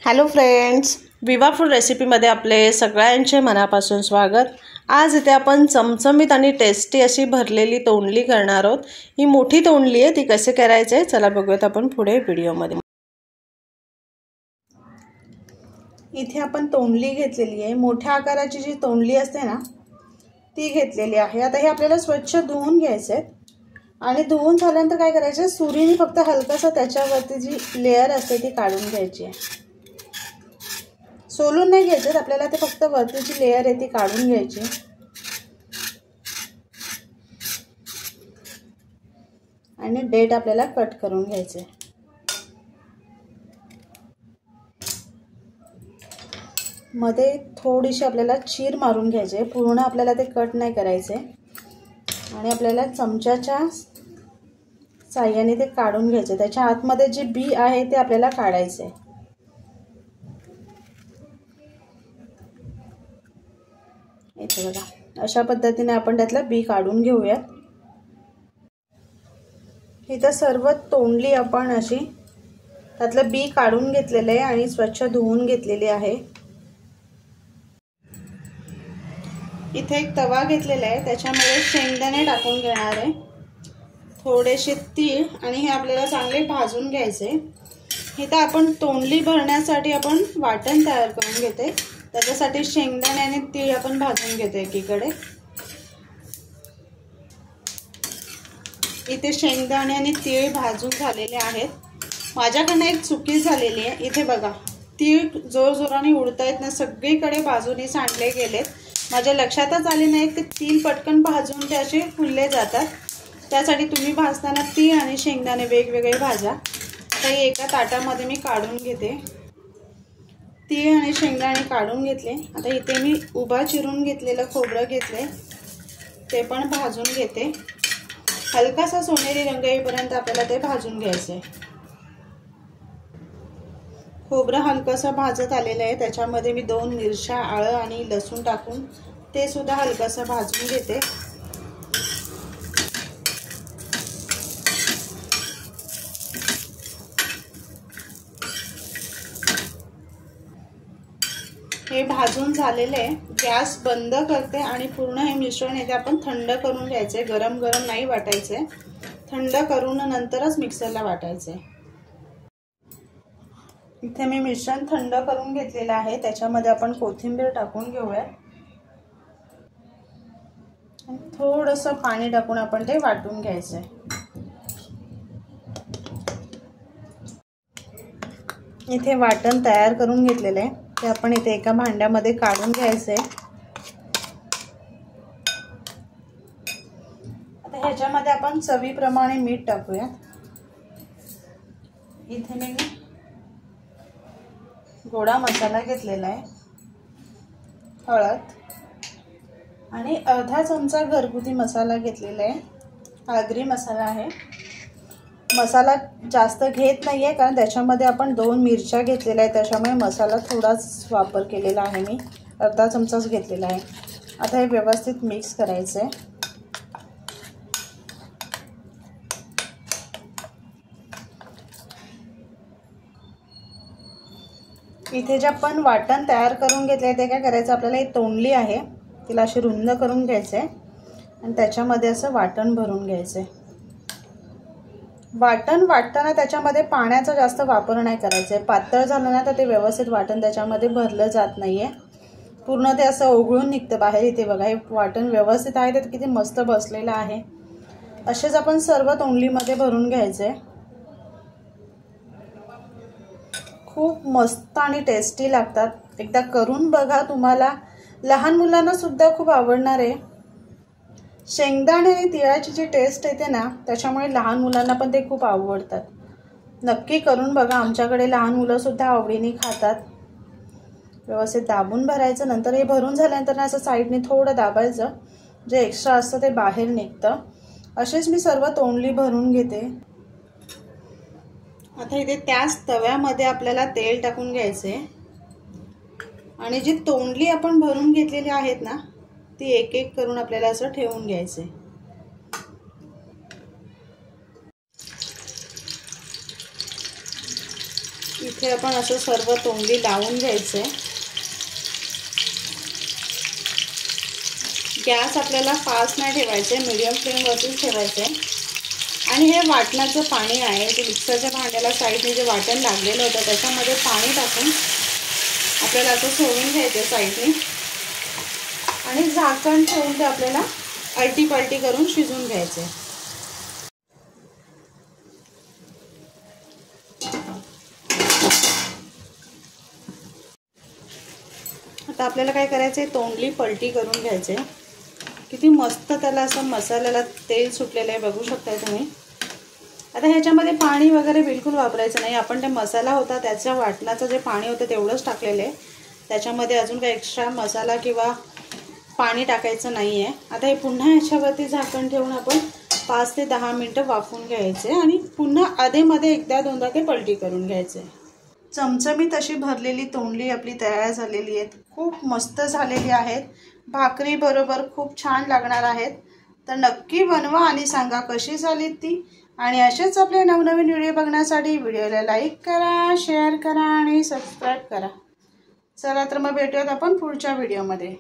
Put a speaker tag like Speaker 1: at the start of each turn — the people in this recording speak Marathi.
Speaker 1: हॅलो फ्रेंड्स, विवा फूड रेसिपीमध्ये आपले सगळ्यांचे मनापासून स्वागत। आज इथे आपण चमचमीत आणि टेस्टी अशी भरलेली तोंडली करणार आहोत। ही मोठी तोंडली आहे, ती कसे करायचे चला बघूयात आपण पुढे व्हिडिओमध्ये। इथे आपण तोंडली घेतलेली आहे, मोठ्या आकाराची जी तोंडली असते ना ती घेतलेली आहे। आता हे आपल्याला स्वच्छ धुवून घ्यायचे आहे आणि धुवून झाल्यानंतर काय करायचे, सुरीने फक्त हलकासा त्याच्यावरती जी लेयर असते ती काढून घ्यायची आहे। सोलून नाही घ्यायचे आपल्याला, ते फक्त वरती जी लेयर आहे ती काढून घ्यायची आणि डेट आपल्याला कट करून घ्यायचे। मध्ये थोडीशी आपल्याला चीर मारून घ्यायचे, पूर्ण आपल्याला ते कट नाही करायचे आणि आपल्याला चमच्याच्या साहाय्याने ते काढून घ्यायचे। त्याच्या आतमध्ये जे बी आहे ते आपल्याला काढायचे। इथे बघा, अशा पद्धतीने आपण त्यातला बी काढून घेऊया। इथे सर्व तोंडली आपण अशी त्यातलं बी काढून घेतलेले आहे आणि स्वच्छ धुवून घेतलेली आहे। इथे एक तवा घेतलेला आहे, त्याच्यामध्ये शेंगदाणे टाकून घेणार आहे, थोडेसे तीळ आणि हे आपल्याला चांगले भाजून घ्यायचे। इथे आपण तोंडली भरण्यासाठी आपण वाटण तयार करून घेते, त्याच्यासाठी शेंगदाणे आणि तीळ आपण भाजून घेते एकीकडे। इथे शेंगदाणे आणि तीळ भाजून झालेले आहेत। माझ्याकडनं एक चुकी झालेली आहे, इथे बघा तीळ जोरजोराने उडतायत ना, सगळीकडे बाजूने सांडले गेलेत। माझ्या लक्षातच आले नाही की तीळ पटकन भाजून ते असे फुलले जातात, त्यासाठी तुम्ही भाजताना तीळ आणि शेंगदाणे वेगवेगळे भाजा। तर एका ताटामध्ये मी काढून घेते, तीळ आणि शेंगदाणे काढून घेतले। आता इथे मी उभा चिरून घेतलेलं खोबरं घेतले, ते पण भाजून घेते। हलकासा सोनेरी रंग येईपर्यंत आपल्याला ते भाजून घ्यायचे। खोबरं हलकासा भाजत आलेलं आहे, त्याच्यामध्ये मी 2 मिरच्या, आलं आणि लसूण टाकून ते सुद्धा हलकासा भाजून घेते। हे भाजून झालेले, गॅस बंद करते आणि पूर्ण हे मिश्रण इथे आपण थंड करून घ्यायचे। गरम गरम नाही वाटायचे, थंड करून नंतरच मिक्सरला वाटायचे। इथे मी मिश्रण थंड करून घेतलेलं आहे, त्याच्यामध्ये आपण कोथिंबीर टाकून घेऊया आणि थोडंसं पाणी टाकून आपण ते वाटून घ्यायचे। इथे वाटण तयार करून घेतलेले आहे, ते आपण इथे एका भांड्यामध्ये काढून घ्यायचे। आता ह्याच्यामध्ये आपण चवीप्रमाणे मीठ टाकूया। इथे मी गोडा मसाला घेतलेला आहे, हळद आणि अर्धा चमचा घरगुती मसाला घेतलेला आहे, आगरी मसाला आहे। मसाला जास्त घेत नाहीये कारण त्याच्यामध्ये आपण 2 मिरच्या घेतलेल्या आहेत, त्याच्यामुळे मसाला थोडाच वापर केलेला आहे, मी अर्धा चमचाच घेतलेला आहे। आता हे व्यवस्थित मिक्स करायचं आहे। इथे जे आपण वाटण तयार करून घेतले ते काय करायचं, आपल्याला ही तोंडली आहे तिला अशी रुंद करून घ्यायचे आणि त्याच्यामध्ये असं वाटण भरून घ्यायचे। वाटण वाटताना त्याच्यामध्ये पाण्याचा जास्त वापर नाही करायचा, पातळ झालं ना तर ते व्यवस्थित वाटण त्याच्यामध्ये भरलं जात नाहीये, पूर्ण ते असं ओघळून निघतं बाहेर। इथे बघा हे वाटण व्यवस्थित आहे, ते किती मस्त बसलेलं आहे। असेच आपण सर्व तोंडलीमध्ये भरून घ्यायचे। खूप मस्त आणि टेस्टी लागतात, एकदा करून बघा, तुम्हाला लहान मुलांना सुद्धा खूप आवडणार आहे। शेंगदाणे आणि तिळाची जी टेस्ट येते ना, त्याच्यामुळे लहान मुलांना पण ते खूप आवडतात। नक्की करून बघा, आमच्याकडे लहान मुलं सुद्धा आवडीने खातात। व्यवस्थित दाबून भरायचं, नंतर हे भरून झाल्यानंतर असं साईडने थोडं दाबायचं, जे एक्स्ट्रा असतं ते बाहेर निघतं। असेच मी सर्व तोंडली भरून घेते। आता इथे त्याच तव्यामध्ये आपल्याला तेल टाकून घ्यायचे आणि जी तोंडली आपण भरून घेतलेली आहेत ना ती एक एक करून आपल्याला असं ठेवून घ्यायचे। इथे आपण असं सर्व तोंडी लावून घ्यायचं आहे. गॅस आपल्याला फास्ट नाही ठेवायचं आहे, मीडियम फ्लेमवरतीच ठेवायचं आहे. आणि हे वाटणाचं पाणी आहे, ते मिक्सरच्या भांड्याला साईडने जे वाटण लागलेलं होतं त्याच्यामध्ये पाणी टाकून आपल्याला असं सोडून घ्यायचं साईडने आणि झाकण ठेवून ते आपल्याला आलटी पलटी करून शिजवून घ्यायचं आहे. आता आपल्याला काय करायचं आहे, तोंडली पलटी करून घ्यायचे. किती मस्त त्याला असं मसाल्याला तेल सुटलेलं आहे, बघू शकताय तुम्ही. आता ह्याच्यामध्ये पाणी वगैरे बिलकुल वापरायचं नाही. आपण ते मसाला होता त्याच्या वाटणाचं जे पाणी होतं तेवढंच टाकलेलं आहे. त्याच्यामध्ये अजून काही एक्स्ट्रा मसाला किंवा पाणी टाकायचं नाही आहे. आता हे पुन्हा ह्याच्यावरती झाकण ठेवून आपण 5 ते 10 मिनटं वाफवून घ्यायचे आणि पुन्हा अधेमध्ये एकदा दोनदा ते पलटी करून घ्यायचे. चमचमीत अशी भरलेली तोंडली आपली तयार झालेली आहेत. खूप मस्त झालेली आहेत. भाकरी बरोबर खूप छान लागणार आहेत. तर नक्की बनवा आणि सांगा कशी झाली ती. आणि असेच आपले नवनवीन व्हिडिओ बघण्यासाठी व्हिडिओला लाईक करा, शेअर करा आणि सबस्क्राईब करा. चला तर मग भेटूयात आपण पुढच्या व्हिडिओमध्ये.